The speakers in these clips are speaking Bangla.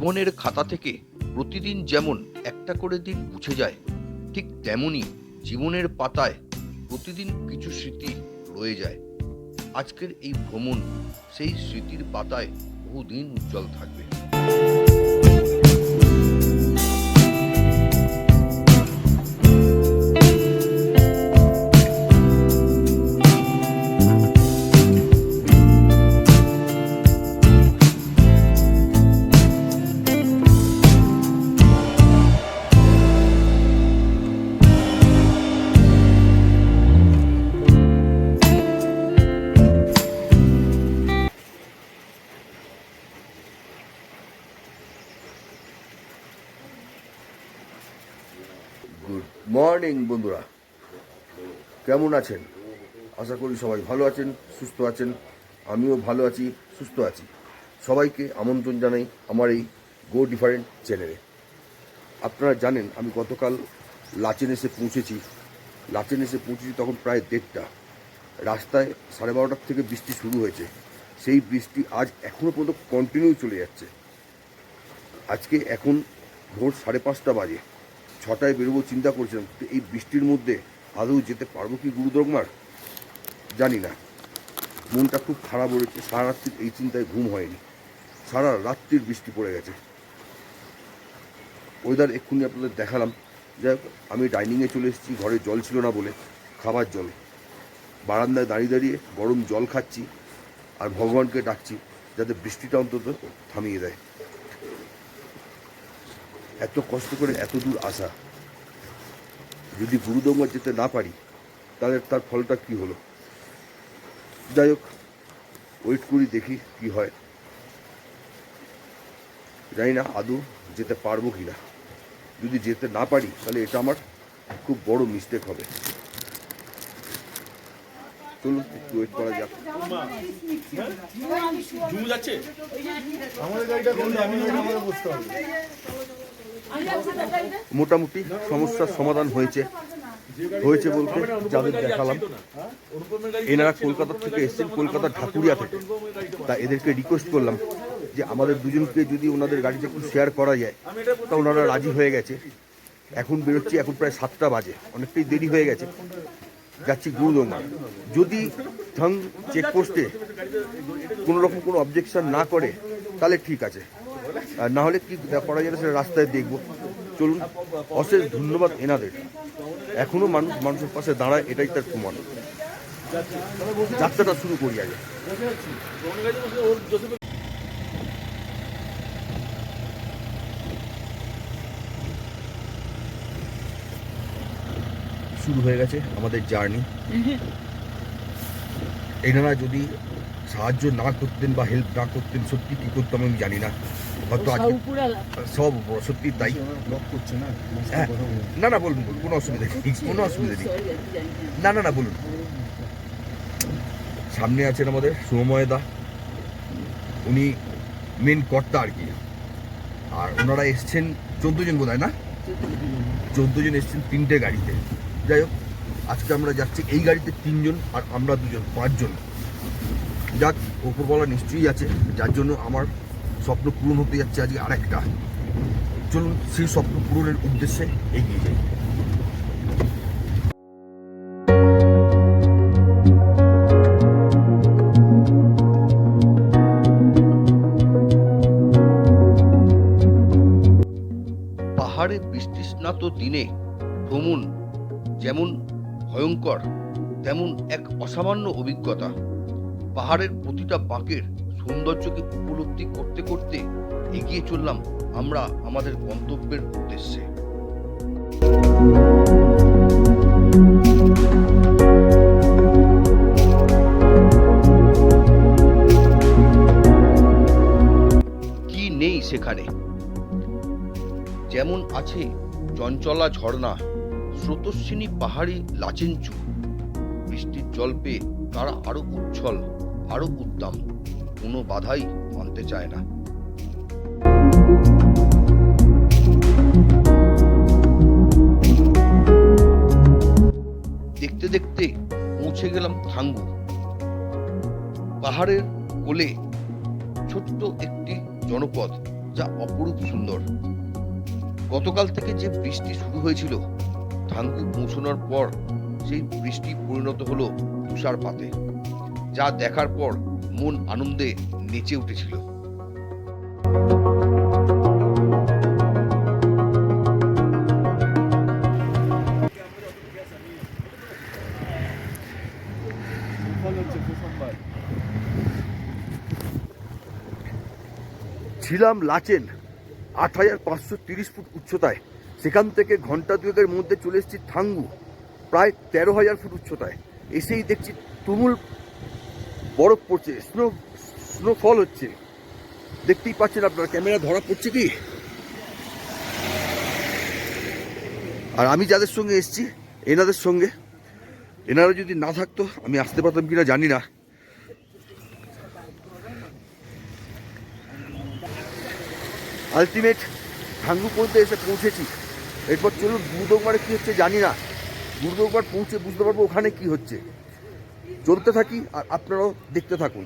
জীবনের খাতা থেকে প্রতিদিন যেমন একটা করে দিন মুছে যায়, ঠিক তেমনই জীবনের পাতায় প্রতিদিন কিছু স্মৃতি রয়ে যায়। আজকের এই ভ্রমণ সেই স্মৃতির পাতায় বহুদিন উজ্জ্বল থাকবে। গুড মর্নিং বন্ধুরা, কেমন আছেন? আশা করি সবাই ভালো আছেন, সুস্থ আছেন। আমিও ভালো আছি, সুস্থ আছি। সবাইকে আমন্ত্রণ জানাই আমার এই গো ডিফারেন্ট চ্যানেলে। আপনারা জানেন আমি গতকাল লাচেন এসে পৌঁছেছি। তখন প্রায় 1:30। রাস্তায় 12:30 থেকে বৃষ্টি শুরু হয়েছে। সেই বৃষ্টি আজ এখনও পর্যন্ত কন্টিনিউ চলে যাচ্ছে। আজকে এখন ভোর 5:30 বাজে। 6টায় বেরোবো চিন্তা করছিলাম, এই বৃষ্টির মধ্যে আদৌ যেতে পারবো কি গুরুদংমার জানি না। মনটা খুব খারাপ হয়েছে। সারা রাত্রির এই চিন্তায় ঘুম হয়নি। সারা রাত্রির বৃষ্টি পড়ে গেছে। ওয়েদার এক্ষুনি আপনাদের দেখালাম। যাই হোক, আমি ডাইনিংয়ে চলে এসেছি। ঘরে জল ছিল না বলে খাবার জল। বারান্দায় দাঁড়িয়ে দাঁড়িয়ে গরম জল খাচ্ছি আর ভগবানকে ডাকছি যাতে বৃষ্টিটা অন্তত থামিয়ে দেয়। এত কষ্ট করে এত দূর আসা, যদি গুরুদংমার যেতে না পারি তাহলে তার ফলটা কি হলো। যাই হোক, ওয়েট করি, দেখি কি হয়। জানি না আদৌ যেতে পারবো কি না। যদি যেতে না পারি তাহলে এটা আমার খুব বড় মিস্টেক হবে। চলুন একটু ওয়েট করা যাক। মোটামুটি সমস্যার সমাধান হয়েছে বলতে যাদের দেখালাম এনারা কলকাতা থেকে এসেছেন, কলকাতার ঢাকুরিয়া থেকে। তা এদেরকে রিকোয়েস্ট করলাম যে আমাদের দুজনকে যদি ওনাদের গাড়িতে একটু শেয়ার করা যায়, তা ওনারা রাজি হয়ে গেছে। এখন বেরোচ্ছি, এখন প্রায় 7টা বাজে, অনেকটাই দেরি হয়ে গেছে। যাচ্ছি গুরুদংমার। যদি থাং চেকপোস্টে কোনো রকম কোনো অবজেকশন না করে তাহলে ঠিক আছে, আর না হলে কি করা যাবে সেটা রাস্তায় দেখবো। চলুন, অশেষ ধন্যবাদ এনাদের। এখনো মানুষের পাশে দাঁড়ায়, এটাই তার প্রমাণ। যাত্রাটা শুরু করি আগে। শুরু হয়ে গেছে আমাদের জার্নি। এনারা যদি সাহায্য না করতেন বা হেল্প না করতেন, সত্যি কি করতাম আমি জানি না। হয়তো সব সত্যি তাই। না বলুন, কোনো অসুবিধা নেই। না বলুন। সামনে আছেন আমাদের সৌময়দা, উনি মেন কর্তা আর কি। আর ওনারা এসছেন 14 জন বোধ হয়, না 14 জন এসছেন 3টে গাড়িতে। যাই হোক, আজকে আমরা যাচ্ছি এই গাড়িতে 3 জন, আর আমরা 2 জন, 5 জন। যাক, উপরওয়ালা নিশ্চয়ই আছে, যার জন্য আমার স্বপ্ন পূরণ হতে যাচ্ছে আজকে আরেকটা। চলুন সেই স্বপ্ন পূরণের উদ্দেশ্যে এগিয়ে যাই। পাহাড়ে বৃষ্টিস্নাত দিনে ভ্রমণ যেমন ভয়ঙ্কর, তেমন এক অসামান্য অভিজ্ঞতা। পাহাড়ের প্রতিটা বাঁকের সৌন্দর্যকে উপলব্ধি করতে করতে এগিয়ে চললাম আমরা আমাদের গন্তব্যের উদ্দেশ্যে। কি নেই সেখানে? যেমন আছে চঞ্চলা ঝর্ণা, স্রোতস্বিনী পাহাড়ি লাচেনচু। বৃষ্টির জল পেয়ে তারা আরো উচ্ছল, আরো উদ্দাম, কোনো বাধাই মানতে চায় না। দেখতে দেখতে পৌঁছে গেলাম থাঙ্গু। পাহাড়ের কোলে ছোট্ট একটি জনপদ, যা অপরূপ সুন্দর। গতকাল থেকে যে বৃষ্টি শুরু হয়েছিল, থাঙ্গু পৌঁছানোর পর সেই বৃষ্টি পরিণত হলো তুষারপাতে, যা দেখার পর মন আনন্দে নেচে উঠেছিল। ছিলাম লাচেন ৮,৫৩০ ফুট উচ্চতায়। সেখান থেকে ঘন্টা দুয়েকের মধ্যে চলে এসেছি থাঙ্গু প্রায় ১৩,০০০ ফুট উচ্চতায়। এসেই দেখছি তুমুল বরফ পড়ছে, স্নোফল হচ্ছে। দেখতেই পাচ্ছেন আপনার, ক্যামেরা ধরা পড়ছে কি? আর আমি যাদের সঙ্গে এসেছি, এনাদের সঙ্গে, এনারা যদি না থাকতো আমি আসতে পারতাম কিনা জানি না। আলটিমেট থাঙ্গু পর্যন্ত এসে পৌঁছেছি। এরপর চলুন গুরুদোংমারে কী হচ্ছে জানি না, গুরুদোংমার পৌঁছে বুঝতে পারবো ওখানে কি হচ্ছে। চলতে থাকি আর আপনারাও দেখতে থাকুন।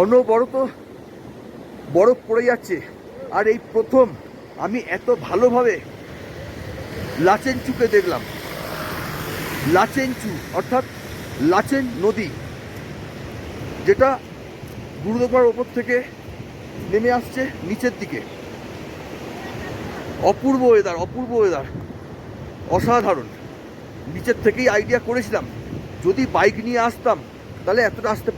অনবরত বরফ পড়ে যাচ্ছে। আর এই প্রথম আমি এত ভালোভাবে লাচেনচুকে দেখলাম। লাচেনচু অর্থাৎ লাচেন নদী, যেটা গুরুদোংমার ওপর থেকে নেমে আসছে নিচের দিকে। অপূর্ব ওয়েদার, অপূর্ব ওয়েদার, অসাধারণ। নিচের থেকেই আইডিয়া করেছিলাম যদি বাইক নিয়ে আসতাম তাহলে এতটা আসতে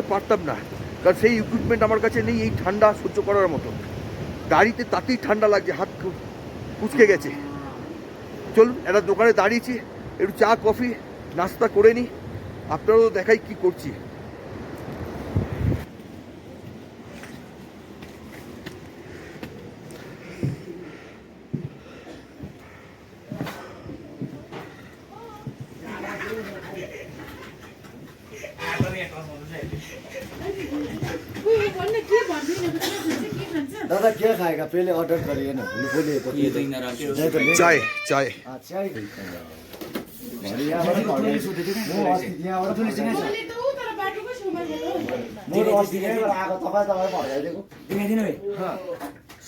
পারতাম না, কারণ সেই ইকুইপমেন্ট আমার কাছে নেই এই ঠান্ডা সহ্য করার মতো। গাড়িতে তাতেই ঠান্ডা লাগছে, হাত কুচকে গেছে। চলুন একটা দোকানে দাঁড়িয়েছি, একটু চা কফি নাস্তা করে নিই, আপনারাও দেখাই কি করছি। दादा क्या खाएगा पहले ऑर्डर करिए ना, बोलिए तो চায় চায় चाय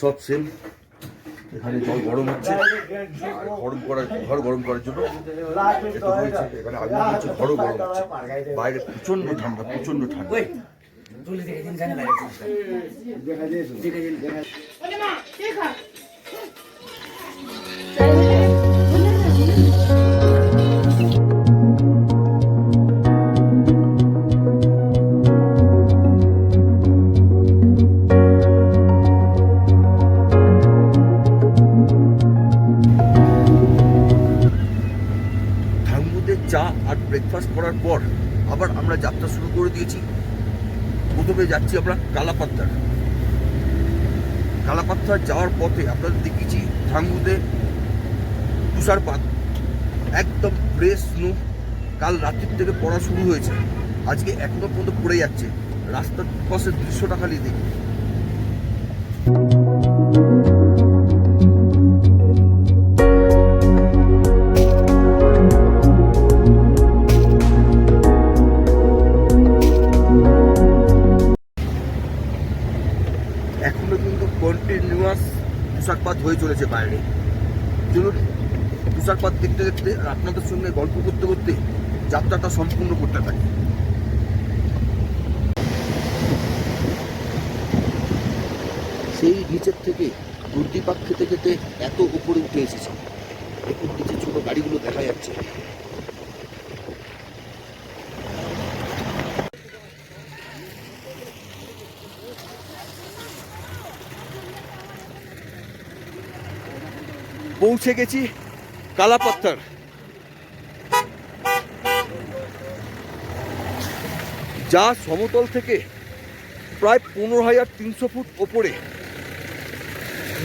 সব সেম। এখানে জল গরম হচ্ছে, ঘর গরম করার জন্য এটা হয়েছে। এখানে আগুন হচ্ছে, ঘরও গরম হচ্ছে। বাইরে প্রচন্ড ঠান্ডা, প্রচন্ড ঠান্ডা। চা আর ব্রেকফাস্ট করার পর আবার আমরা যাত্রা শুরু করে দিয়েছি। প্রথমে যাচ্ছি আমরা কালাপাত্থার যাওয়ার পথে আপনাদের দেখিয়েছি থাঙ্গুতে তুষারপাত, একদম ফ্রেশ স্নো। কাল রাত্রির থেকে পড়া শুরু হয়েছে, আজকে এখনো পর্যন্ত পড়ে যাচ্ছে। রাস্তার পাশের দৃশ্যটা খালি দেখি। এখনো কিন্তু কন্টিনিউয়াস তুষারপাত হয়ে চলেছে বাইরে। চলুন তুষারপাত দেখতে দেখতে আর আপনাদের সঙ্গে গল্প করতে করতে যাত্রাটা সম্পূর্ণ করতে থাকি। সেই নিচের থেকে দুর্দিপাক খেতে খেতে এত উপরে উঠে এসেছে, দেখুন নিচে ছোট গাড়িগুলো দেখা যাচ্ছে। পৌঁছে গেছি কালাপাত্থার। যা সমতল থেকে প্রায় 15,300 ফুট ওপরে।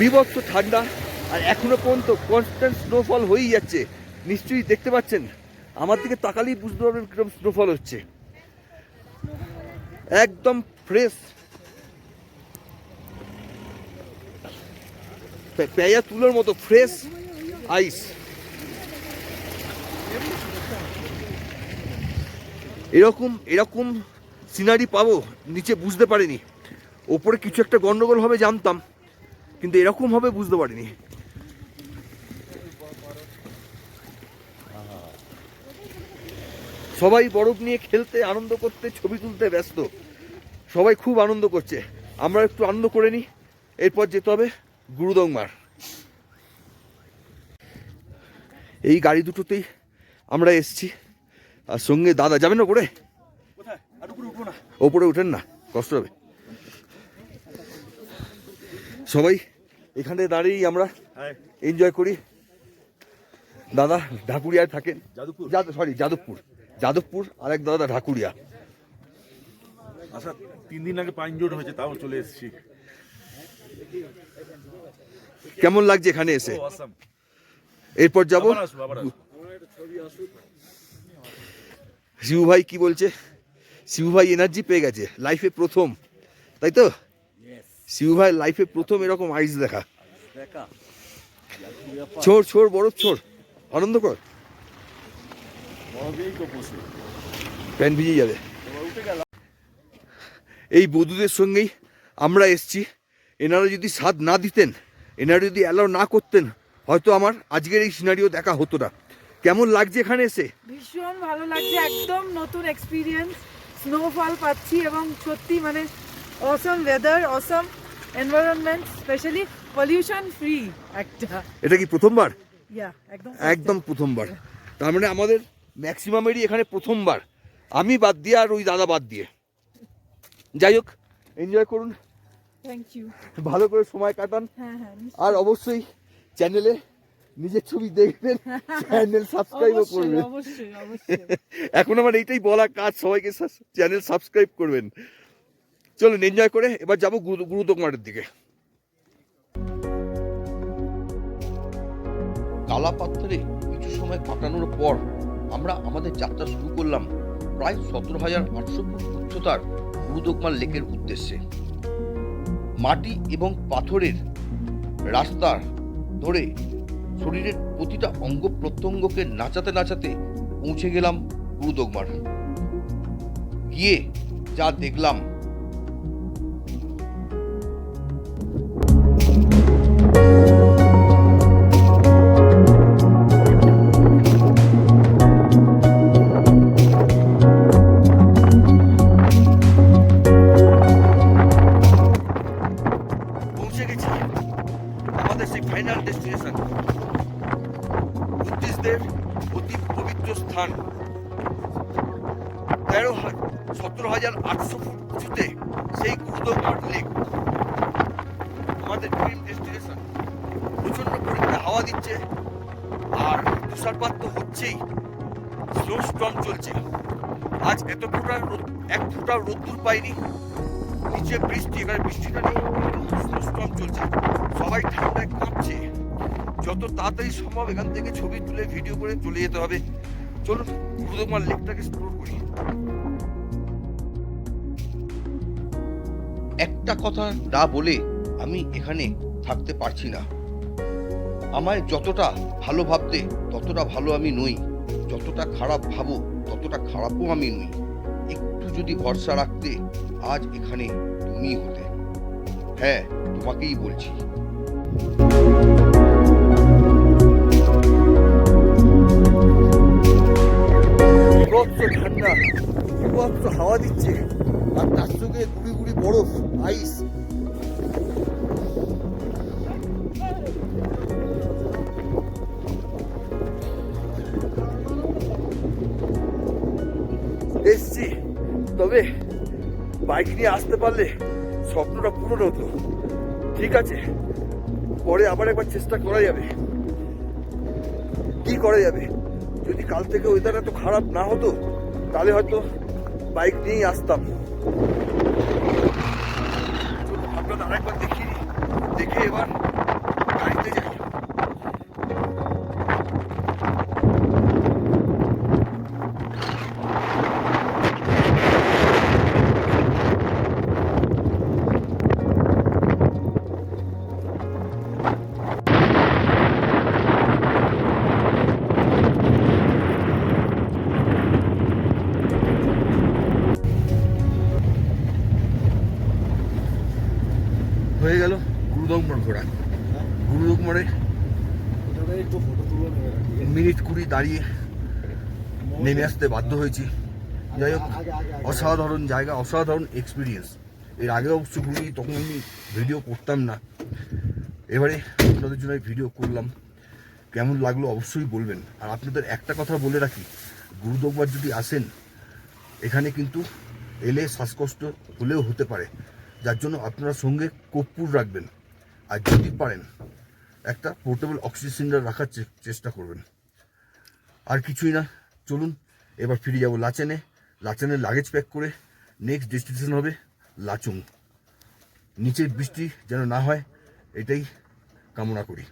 বিভৎস ঠান্ডা, আর এখনো পর্যন্ত কনস্ট্যান্ট স্নোফল হয়েই যাচ্ছে। নিশ্চয়ই দেখতে পাচ্ছেন, আমার দিকে তাকালেই বুঝতে পারবেন কিরকম স্নোফল হচ্ছে। একদম ফ্রেশ, পেঁয়া তুলোর মতো ফ্রেশ আইস। এরকম এরকম সিনারি পাবো নিচে বুঝতে পারিনি। ওপরে কিছু একটা গন্ডগোল হবে জানতাম, কিন্তু এরকম হবে বুঝতে পারিনি। সবাই বরফ নিয়ে খেলতে, আনন্দ করতে, ছবি তুলতে ব্যস্ত। সবাই খুব আনন্দ করছে, আমরা একটু আনন্দ করে নিই। এরপর যেতে হবে গুরুদংমার। এই গাড়ি দুটোতেই আমরা এসছি, আর সঙ্গে দাদা। যাবেন না করে? ওপরে উঠেন না, কষ্ট হবে। সবাই এখানে দাঁড়িয়েই আমরা এনজয় করি। দাদা ঢাকুরিয়ায় থাকেন, যাদবপুর। আর এক দাদা ঢাকুরিয়া। আচ্ছা, 3 দিন আগে পাইনজোট হয়েছে, তাও চলে এসেছি। কেমন লাগছে এখানে এসে? এরপর যাবো শিবু ভাই। কি বলছে শিবু ভাই? এনার্জি পেয়ে গেছে, লাইফে প্রথম, তাই তো? শিবু ভাই লাইফে প্রথম এরকম আইস দেখা। ছোড় বরফ ছোড়, আনন্দ কর। প্যান্ট ভিজে যাবে। এই বধূদের সঙ্গেই আমরা এসছি। এনারা যদি সাথ না দিতেন, এনারা যদি অ্যালাউ না করতেন, হয়তো আমার আজকের এই সিনারিও দেখা হতো না। কেমন লাগছে এখানে এসে? ভীষণ ভালো লাগছে, একদম নতুন এক্সপিরিয়েন্স। স্নোফল পাচ্ছি এবং সত্যি মানে অসম ওয়েদার, অসম এনভায়রনমেন্ট, স্পেশালি পলিউশন ফ্রি একটা। এটা কি প্রথমবার? একদম প্রথমবার। তার মানে আমাদের ম্যাক্সিমামেরই এখানে প্রথমবার, আমি বাদ দিয়ে আর ওই দাদা বাদ দিয়ে। যাই হোক, এনজয় করুন, থ্যাংক ইউ। ভালো করে সময় কাটান। আর অবশ্যই চ্যানেলে নিজের ছবি দেখবেন, চ্যানেল সাবস্ক্রাইবও করবেন। এখন আমার এইটাই বলা কাজ, সবাইকে চ্যানেল সাবস্ক্রাইব করবেন। চলুন এনজয় করে এবার যাবো গুরুদংমারের দিকে। কালাপাত্রে কিছু সময় কাটানোর পর আমরা আমাদের যাত্রা শুরু করলাম প্রায় 17,800 ফুট উচ্চতার গুরুদংমার লেকের উদ্দেশ্যে। মাটি এবং পাথরের রাস্তার ধরে শরীরের প্রতিটা অঙ্গ প্রত্যঙ্গকে নাচাতে নাচাতে পৌঁছে গেলাম গুরুদংমার। গিয়ে যা দেখলাম, ফাইনাল ডেস্টিনেশন, বুদ্ধিস্টদের অতি পবিত্র স্থান। 17,800 ফুট উঁচুতে সেই গুরুদংমার লেক আমাদের ড্রিম ডেস্টিনেশন। প্রচন্ড পরিমাণে হাওয়া দিচ্ছে, আর তুষারপাত তো হচ্ছেই, স্নো স্টর্ম চলছে। আজ এক ফোঁটা রোদ্দুর পাইনি, নিচে বৃষ্টি, এখানে বৃষ্টিটা নেই, স্নো স্টর্ম চলছে। সবাই ঠান্ডায় কাঁপছে। যত তাড়াতাড়ি সম্ভব এখান থেকে ছবি তুলে ভিডিও করে চলে যেতে হবে। চলুন গুরুদংমার লেকটাকে এক্সপ্লোর করি। একটা কথা না বলে আমি এখানে থাকতে পারছি না। আমায় যতটা ভালো ভাবতে ততটা ভালো আমি নই, যতটা খারাপ ভাবো ততটা খারাপও আমি নই। একটু যদি ভরসা রাখতে আজ এখানে তুমি হতে। হ্যাঁ, তোমাকেই বলছি। ঠান্ডা, হাওয়া দিচ্ছে, আর তার সঙ্গে গুড়ি গুড়ি বরফ, আইস। এসছি, তবে বাইক নিয়ে আসতে পারলে স্বপ্নটা পূরণ হতো। ঠিক আছে, পরে আবার একবার চেষ্টা করা যাবে। কি করা যাবে? যদি কাল থেকে ওয়েদার এত খারাপ না হতো, তাহলে হয়তো বাইক নিয়েই আসতাম। আপনাদের আরেকবার দেখিয়ে দিই, দেখে এবার গাড়িতে যাই। হয়ে গেল গুরুদংমার ঘোরা। গুরুদংমারে ওটাকে একটু ফটো তুলে নেবে না, ঠিক আছে? মিনিট 20 দাঁড়িয়ে নেমে আসতে বাধ্য হয়েছি। যাই হোক, অসাধারণ জায়গা, অসাধারণ এক্সপিরিয়েন্স। এর আগে অবশ্য ঘুরি, তখন আমি ভিডিও করতাম না, এবারে আপনাদের জন্য ভিডিও করলাম। কেমন লাগলো অবশ্যই বলবেন। আর আপনাদের একটা কথা বলে রাখি, গুরুদংমার যদি আসেন, এখানে কিন্তু এলে শ্বাসকষ্ট হলেও হতে পারে, যার জন্য আপনারা সঙ্গে কর্পূর রাখবেন। আর যদি পারেন একটা পোর্টেবল অক্সিজেন সিলিন্ডার রাখার চেষ্টা করবেন। আর কিছুই না, চলুন এবার ফিরে যাব লাচেনে। লাচেনের লাগেজ প্যাক করে নেক্সট ডেস্টিনেশন হবে লাচুং। নিচের বৃষ্টি যেন না হয়, এটাই কামনা করি।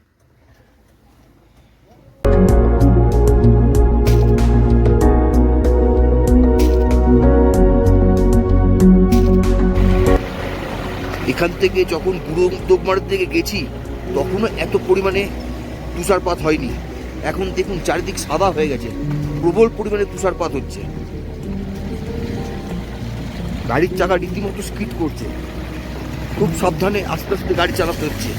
এখান থেকে যখন গুরুদংমারের দিকে গেছি, তখনও এত পরিমাণে তুষারপাত হয়নি। এখন দেখুন চারিদিক সাদা হয়ে গেছে, প্রবল পরিমাণে তুষারপাত হচ্ছে। গাড়ির চাকা রীতিমতো স্কিড করছে, খুব সাবধানে আস্তে আস্তে গাড়ি চালাতে হচ্ছে।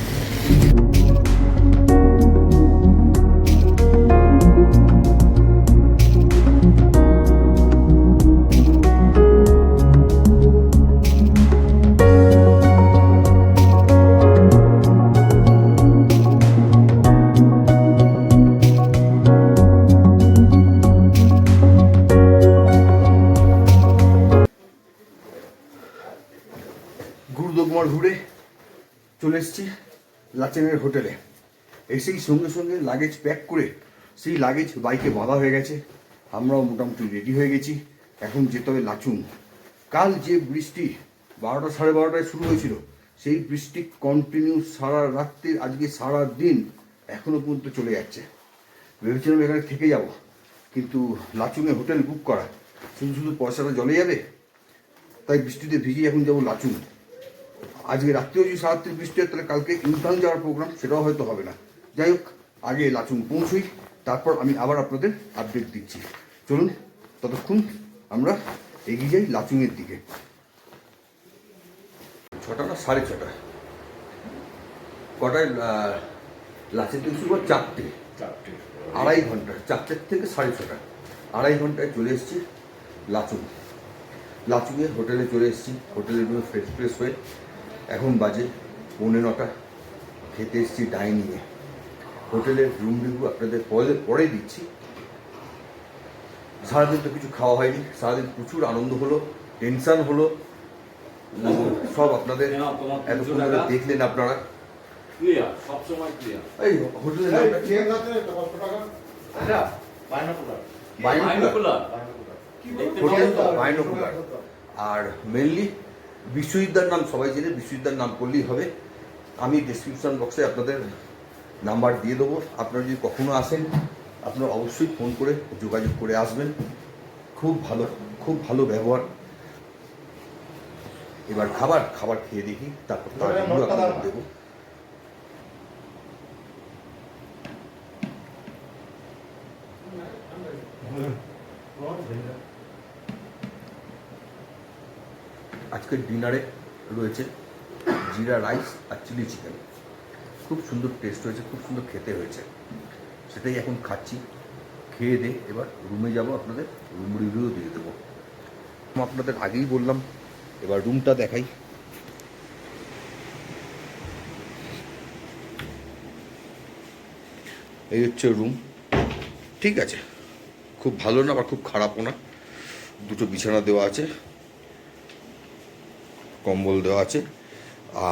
গুরুদংমার ঘুরে চলে এসেছি লাচেনের হোটেলে। এসেই সঙ্গে সঙ্গে লাগেজ প্যাক করে সেই লাগেজ বাইকে বাঁধা হয়ে গেছে। আমরাও মোটামুটি রেডি হয়ে গেছি। এখন যেতে হবে লাচুং। কাল যে বৃষ্টি 12টা সাড়ে 12টায় শুরু হয়েছিল, সেই বৃষ্টি কন্টিনিউ সারা রাত্রি, আজকে সারা দিন এখনও পর্যন্ত চলে যাচ্ছে। ভেবেছিলাম এখানে থেকে যাব, কিন্তু লাচুংয়ে হোটেল বুক করা, শুধু শুধু পয়সাটা জলে যাবে, তাই বৃষ্টিতে ভিজে এখন যাবো লাচুং। আজকে রাত্রেও যদি সারাত্রি বৃষ্টি হয়, তাহলে কালকে ইউটার্ন যাওয়ার প্রোগ্রাম, সেটাও হয়তো হবে না। যাই হোক, আগে লাচুং পৌঁছই, তারপর আমি আবার আপনাদের আপডেট দিচ্ছি। চলুন ততক্ষণ আমরা এগিয়ে যাই লাচুংয়ের দিকে। 6টা না 6:30, কটায় লাচের থেকে শুরু 4টে, 2.5 ঘন্টা, 4টে থেকে 6:30, 2.5 ঘন্টায় চলে এসেছি লাচুং। লাচুংয়ের হোটেলে চলে এসেছি। হোটেলের রুমে ফ্রেশ হয়ে এখন বাজে 9:45। খেতে এসেছি ডাইনিংয়ে। হোটেলের রুম রিভিউ আপনাদের পরে দিচ্ছি। সারাদিন তো কিছু খাওয়া হয়নি, সারাদিন প্রচুর আনন্দ হলো, টেনশন হলো, সব আপনাদের এতক্ষণ ধরে দেখলেন আপনারা। এই হোটেলের নামটা কি? হোটেল তো বাইনোকুলার। আর মেনলি বিশ্বজিৎদার নাম সবাই জেনে, বিশ্বজিৎদার নাম করলেই হবে। আমি ডেসক্রিপশন বক্সে আপনাদের নাম্বার দিয়ে দেবো। আপনারা যদি কখনো আসেন, আপনারা অবশ্যই ফোন করে যোগাযোগ করে আসবেন। খুব ভালো ব্যবহার। এবার খাবার খেয়ে দেখি, তারপর আপনাদের দেবো। আজকের ডিনারে রয়েছে জিরা রাইস আর চিলি চিকেন। খুব সুন্দর টেস্ট হয়েছে, খুব সুন্দর খেতে হয়েছে, সেটাই এখন খাচ্ছি। খেয়ে দিয়ে এবার রুমে যাব, আপনাদের রুম রিভিউ দিয়ে দেবো। আপনাদের আগেই বললাম, এবার রুমটা দেখাই। এই হচ্ছে রুম। ঠিক আছে, খুব ভালো না বা খুব খারাপও না। দুটো বিছানা দেওয়া আছে, কম্বল দেওয়া আছে।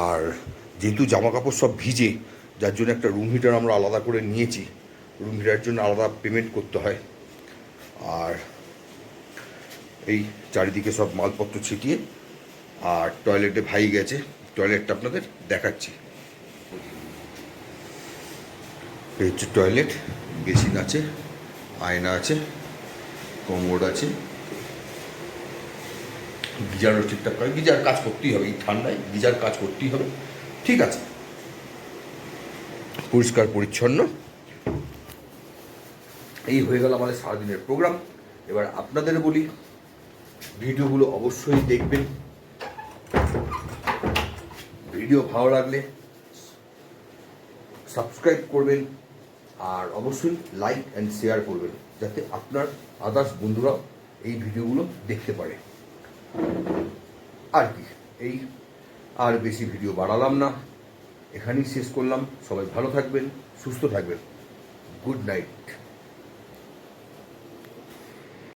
আর যেহেতু জামা কাপড় সব ভিজে, যার জন্য একটা রুম হিটার আমরা আলাদা করে নিয়েছি। রুম হিটারের জন্য আলাদা পেমেন্ট করতে হয়। আর এই চারিদিকে সব মালপত্র ছিটিয়ে, আর টয়লেটে ভাই গেছে, টয়লেটটা আপনাদের দেখাচ্ছি। এই হচ্ছে টয়লেট, বেসিন আছে, আয়না আছে, কমোড আছে, গিজারও ঠিকঠাক করে। গিজার কাজ করতেই হবে, এই ঠান্ডায় গিজার কাজ করতেই হবে। ঠিক আছে, পরিষ্কার পরিচ্ছন্ন। এই হয়ে গেল আমাদের সারাদিনের প্রোগ্রাম। এবার আপনাদের বলি, ভিডিওগুলো অবশ্যই দেখবেন। ভিডিও ভালো লাগলে সাবস্ক্রাইব করবেন আর অবশ্যই লাইক অ্যান্ড শেয়ার করবেন, যাতে আপনার আদার্স বন্ধুরাও এই ভিডিওগুলো দেখতে পারে। আর কি, এই আর বেশি ভিডিও বাড়ালাম না, এখানেই শেষ করলাম। সবাই ভালো থাকবেন, সুস্থ থাকবেন। Good night.